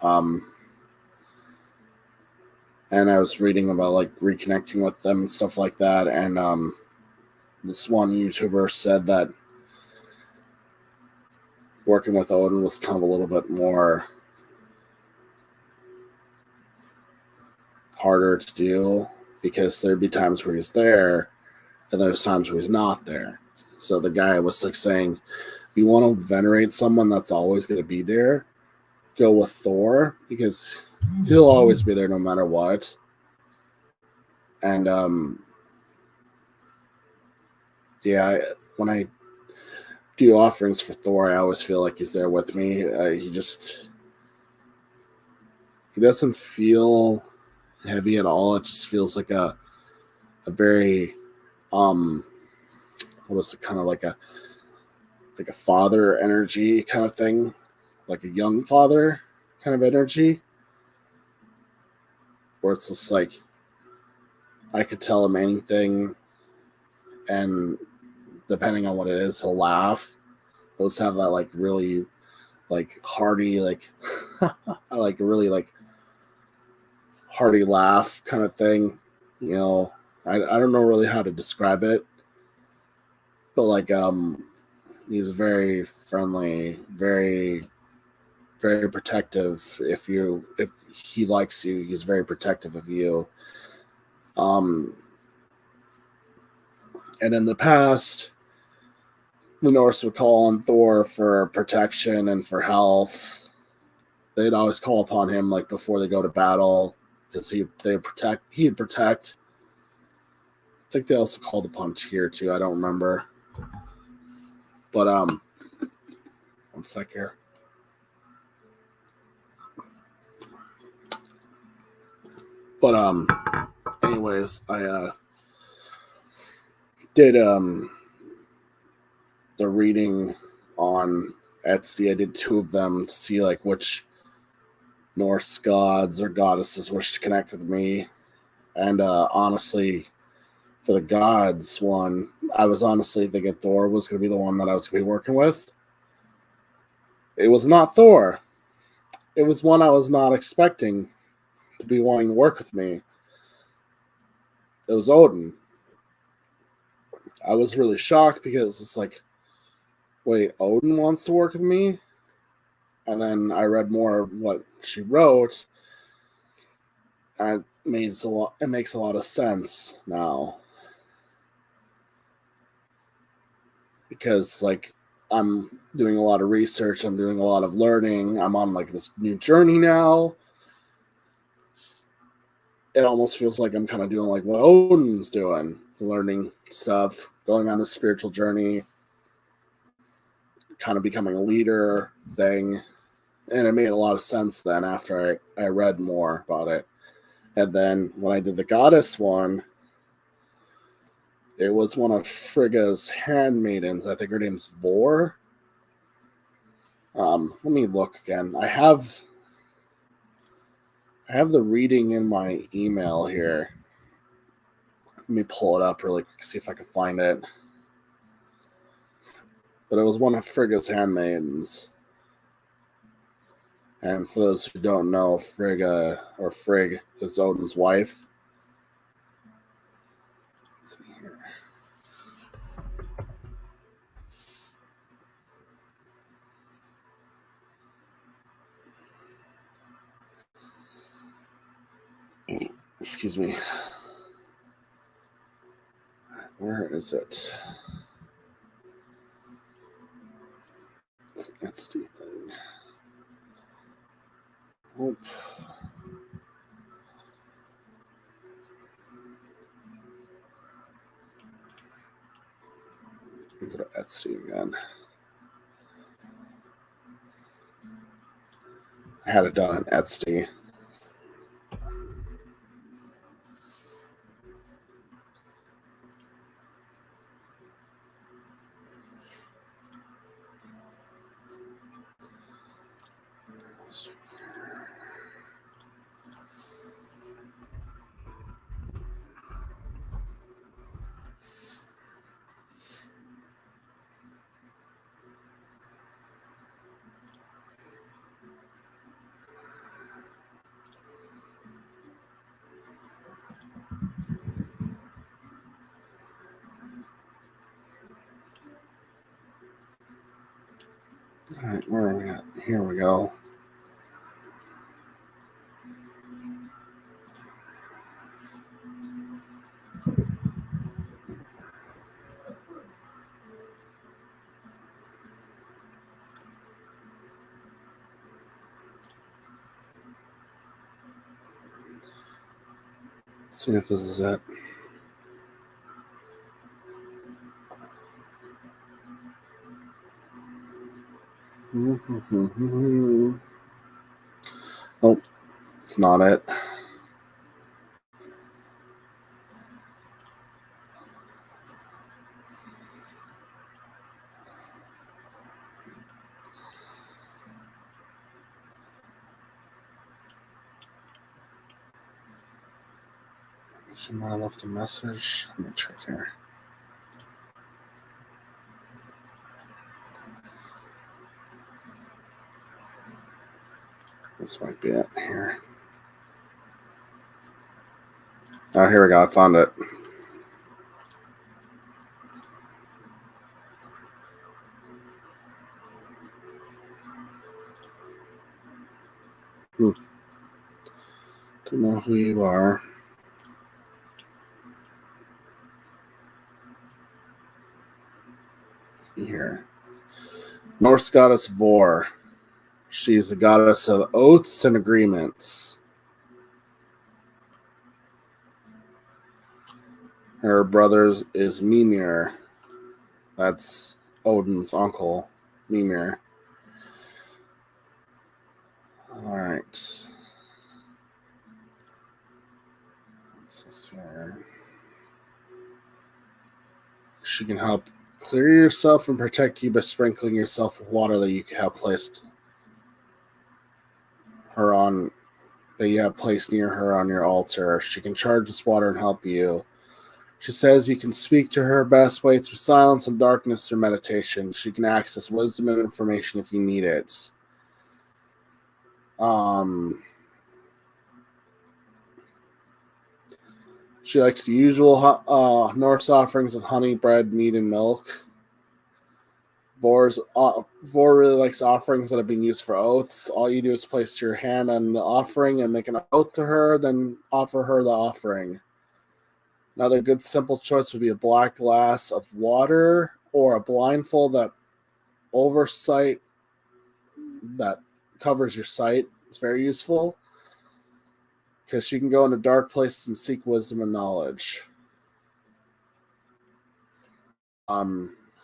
and I was reading about like reconnecting with them and stuff like that. And this one YouTuber said that working with Odin was kind of a little bit more harder to do because there'd be times where he's there and there's times where he's not there. So the guy was like saying, you want to venerate someone that's always going to be there, go with Thor because he'll always be there no matter what. And yeah, when I do offerings for Thor, I always feel like he's there with me. He doesn't feel heavy at all. It just feels like a very what was it, kind of like a father energy kind of thing, like a young father kind of energy, where it's just like I could tell him anything, and depending on what it is, he'll laugh. He'll just have that like really like hearty like like really like hearty laugh kind of thing. You know, I don't know really how to describe it, but like he's very friendly, very protective. If he likes you, he's very protective of you. And in the past, the Norse would call on Thor for protection and for health. They'd always call upon him like before they go to battle because he'd protect. I think they also called upon Tyr too. I don't remember. But one sec here. But anyways, I did the reading on Etsy. I did 2 of them to see like which Norse gods or goddesses wish to connect with me. And honestly, for the gods one, I was honestly thinking Thor was going to be the one that I was going to be working with. It was not Thor. It was one I was not expecting to be wanting to work with me. It was Odin. I was really shocked because it's like, wait, Odin wants to work with me? And then I read more of what she wrote, and it makes a lot of sense now. Because like I'm doing a lot of research, I'm doing a lot of learning, I'm on like this new journey now. It almost feels like I'm kind of doing like what Odin's doing, learning stuff, going on this spiritual journey, kind of becoming a leader thing. And it made a lot of sense then after I read more about it. And then when I did the goddess one, it was one of Frigga's handmaidens. I think her name's Vor. Let me look again. I have the reading in my email here. Let me pull it up really quick, see if I can find it. But it was one of Frigga's handmaidens. And for those who don't know, Frigga, or Frigg, is Odin's wife. Let's see here. Excuse me. Where is it? It's an Etsy thing. Oh. Let me go to Etsy again. I had it done on Etsy. All right, where are we at? Here we go. Let's see if this is it. Oh, it's not it. She might have left a message. Let me check here. This might be it here. Oh, here we go. I found it. Don't know who you are. Let's see here. Norse goddess Vor. She's the goddess of oaths and agreements. Her brother is Mimir. That's Odin's uncle, Mimir. All right. What's this here? She can help clear yourself and protect you by sprinkling yourself with water that you have placed her on, that you have placed near her on your altar. She can charge this water and help you. She says you can speak to her best way through silence and darkness through meditation. She can access wisdom and information if you need it. She likes the usual Norse offerings of honey, bread, meat, and milk. Vor really likes offerings that have been used for oaths. All you do is place your hand on the offering and make an oath to her, then offer her the offering. Another good simple choice would be a black glass of water or a blindfold that covers your sight. It's very useful because she can go into dark places and seek wisdom and knowledge.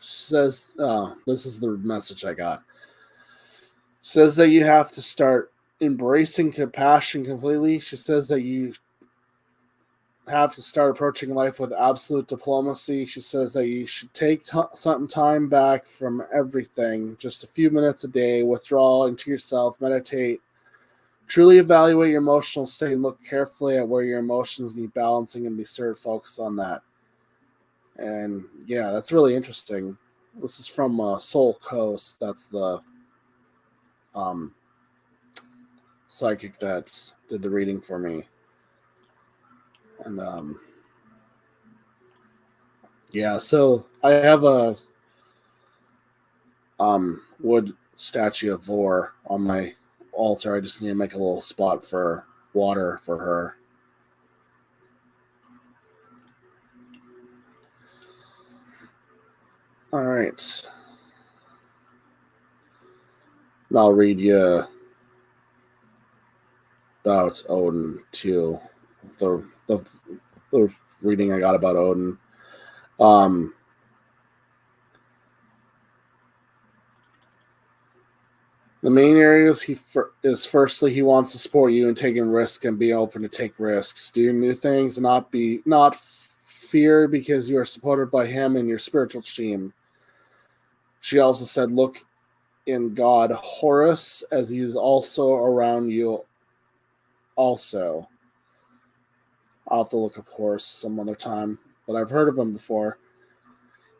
Says this is the message I got. Says that you have to start embracing compassion completely. She says that you have to start approaching life with absolute diplomacy. She says that you should take some time back from everything, just a few minutes a day, withdraw into yourself, meditate, truly evaluate your emotional state, and look carefully at where your emotions need balancing and be sure to focus on that. And yeah, that's really interesting. This is from Soul Coast. That's the psychic that did the reading for me. And yeah, so I have a wood statue of Vor on my altar. I just need to make a little spot for water for her. All right. And I'll read you about Odin too. The reading I got about Odin. The main areas is firstly he wants to support you in taking risks and be open to take risks, do new things, and not fear because you are supported by him and your spiritual team. She also said, look in God Horus as he is also around you. Also, I'll have to look up Horus some other time, but I've heard of him before.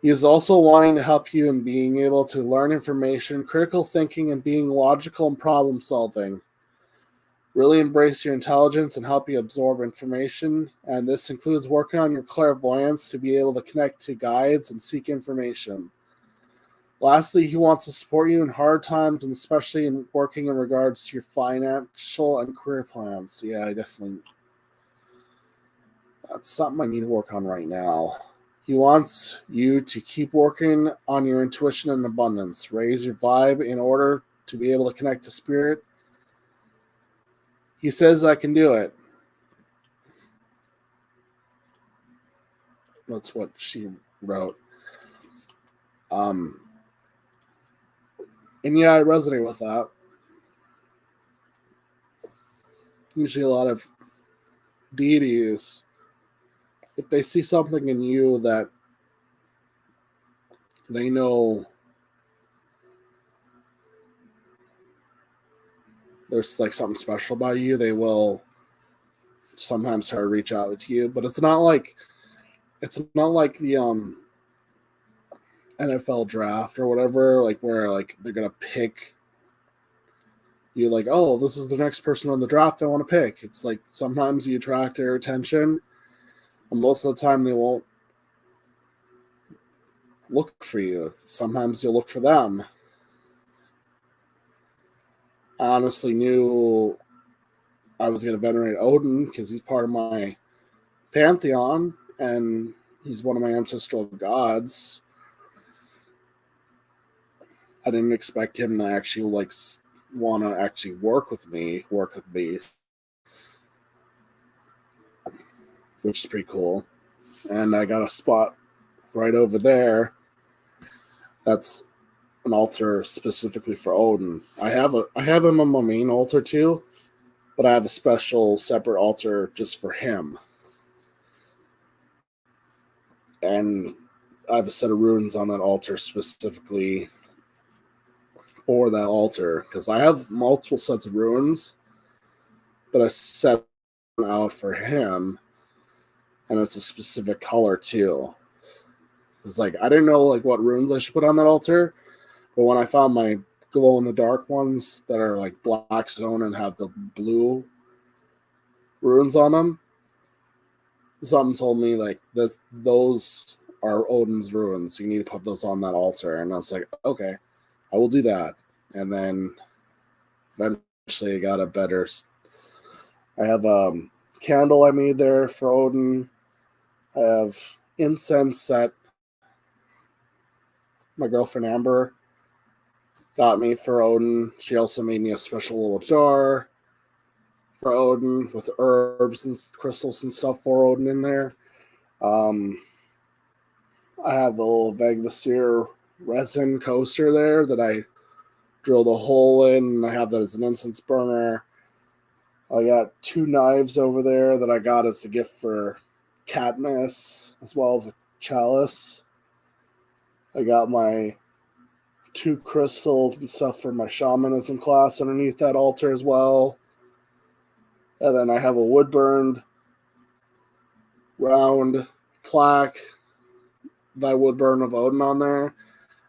He is also wanting to help you in being able to learn information, critical thinking, and being logical and problem solving. Really embrace your intelligence and help you absorb information, and this includes working on your clairvoyance to be able to connect to guides and seek information. Lastly, he wants to support you in hard times, and especially in working in regards to your financial and career plans. Yeah, I definitely. That's something I need to work on right now. He wants you to keep working on your intuition and abundance. Raise your vibe in order to be able to connect to spirit. He says I can do it. That's what she wrote. And yeah, I resonate with that. Usually a lot of deities, if they see something in you that they know there's like something special about you, they will sometimes try to reach out to you. But it's not like the NFL draft or whatever, like where like they're gonna pick you, like, oh, this is the next person on the draft I want to pick. It's like sometimes you attract their attention, and most of the time they won't look for you. Sometimes you'll look for them. I honestly knew I was going to venerate Odin because he's part of my pantheon and he's one of my ancestral gods. I didn't expect him to actually like want to actually work with me, which is pretty cool. And I got a spot right over there. That's an altar specifically for Odin. I have him on my main altar too, but I have a special separate altar just for him. And I have a set of runes on that altar specifically for that altar because I have multiple sets of runes, but I set them out for him, and it's a specific color too. It's like I didn't know like what runes I should put on that altar, but when I found my glow in the dark ones that are like black stone and have the blue runes on them, something told me like those are Odin's runes. You need to put those on that altar. And I was like, okay, I will do that. And then eventually I got a better. I have a candle I made there for Odin. I have incense that my girlfriend Amber got me for Odin. She also made me a special little jar for Odin with herbs and crystals and stuff for Odin in there. I have the little Vegvasir resin coaster there that I drilled a hole in, and I have that as an incense burner. I got 2 knives over there that I got as a gift for Katniss, as well as a chalice. I got my 2 crystals and stuff for my shamanism class underneath that altar as well. And then I have a wood-burned round plaque that I would burn of Odin on there.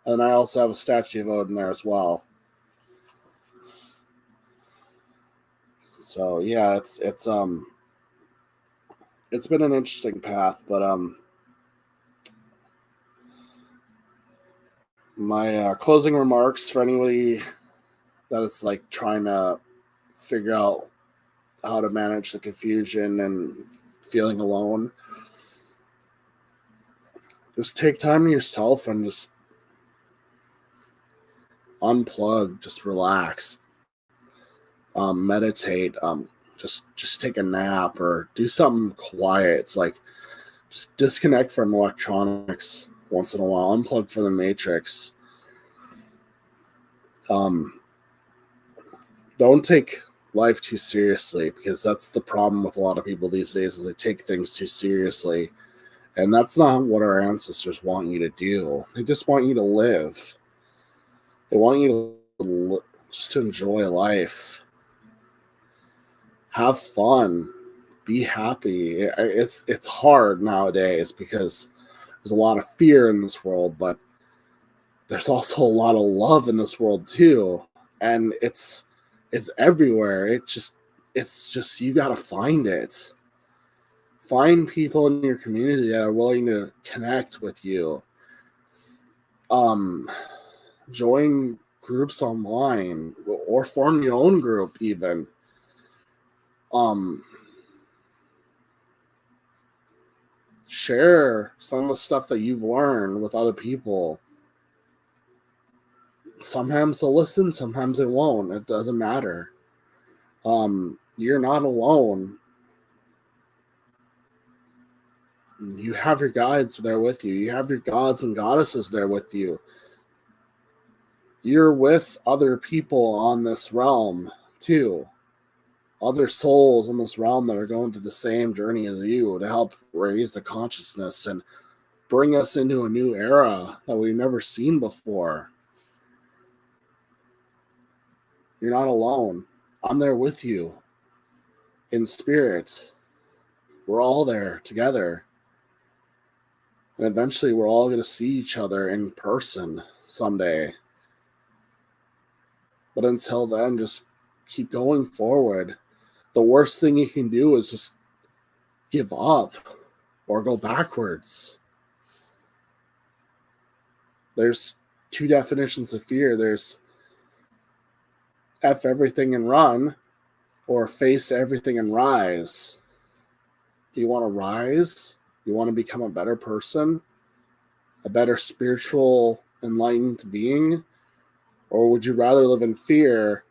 And I also have a statue of Odin there as well. So yeah, it's been an interesting path, but my closing remarks for anybody that is like trying to figure out how to manage the confusion and feeling alone. Just take time to yourself and just unplug, just relax, meditate, just take a nap or do something quiet. It's like just disconnect from electronics once in a while, unplug from the matrix. Don't take life too seriously, because that's the problem with a lot of people these days, is they take things too seriously. And that's not what our ancestors want you to do. They just want you to live. They want you to just enjoy life. Have fun. Be happy. It's hard nowadays because there's a lot of fear in this world, but there's also a lot of love in this world too. And it's everywhere. It's just you gotta find it. Find people in your community that are willing to connect with you. join groups online or form your own group even. Share some of the stuff that you've learned with other people. Sometimes they'll listen, sometimes they won't. It doesn't matter. You're not alone. You have your guides there with you. You have your gods and goddesses there with you. You're with other people on this realm too. Other souls in this realm that are going through the same journey as you to help raise the consciousness and bring us into a new era that we've never seen before. You're not alone. I'm there with you in spirit. We're all there together. And eventually we're all going to see each other in person someday. But until then, just keep going forward. The worst thing you can do is just give up or go backwards. There's two definitions of fear. There's F everything and run, or face everything and rise. Do you want to rise? You want to become a better person? A better spiritual, enlightened being? Or would you rather live in fear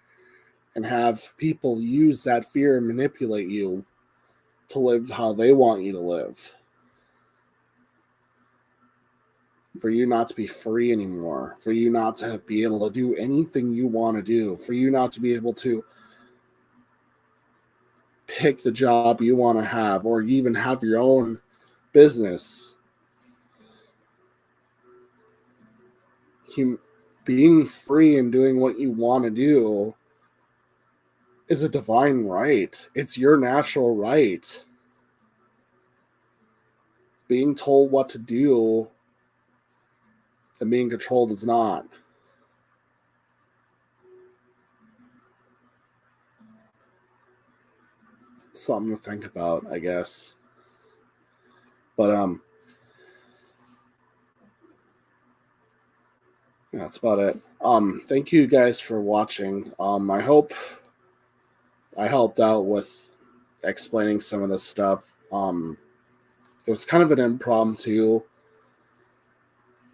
and have people use that fear and manipulate you to live how they want you to live? For you not to be free anymore, for you not to be able to do anything you want to do, for you not to be able to pick the job you want to have, or even have your own business. Being free and doing what you want to do is a divine right. It's your natural right. Being told what to do and being controlled is not. Something to think about, I guess. But that's about it. Thank you guys for watching. I hope I helped out with explaining some of this stuff. It was kind of an impromptu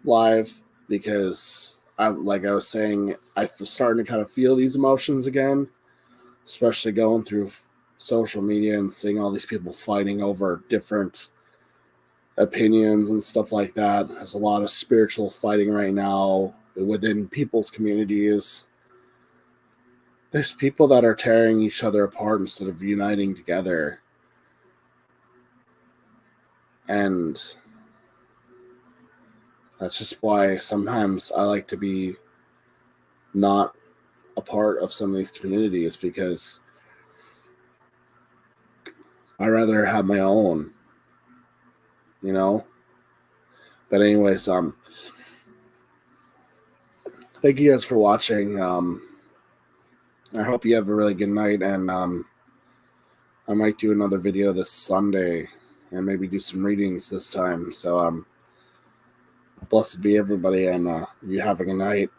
live because like I was saying, I was starting to kind of feel these emotions again, especially going through social media and seeing all these people fighting over different opinions and stuff like that. There's a lot of spiritual fighting right now within people's communities. There's people that are tearing each other apart instead of uniting together. And that's just why sometimes I like to be not a part of some of these communities, because I rather have my own, you know? But anyways, thank you guys for watching. I hope you have a really good night, and I might do another video this Sunday and maybe do some readings this time. So blessed be everybody, and you have a good night.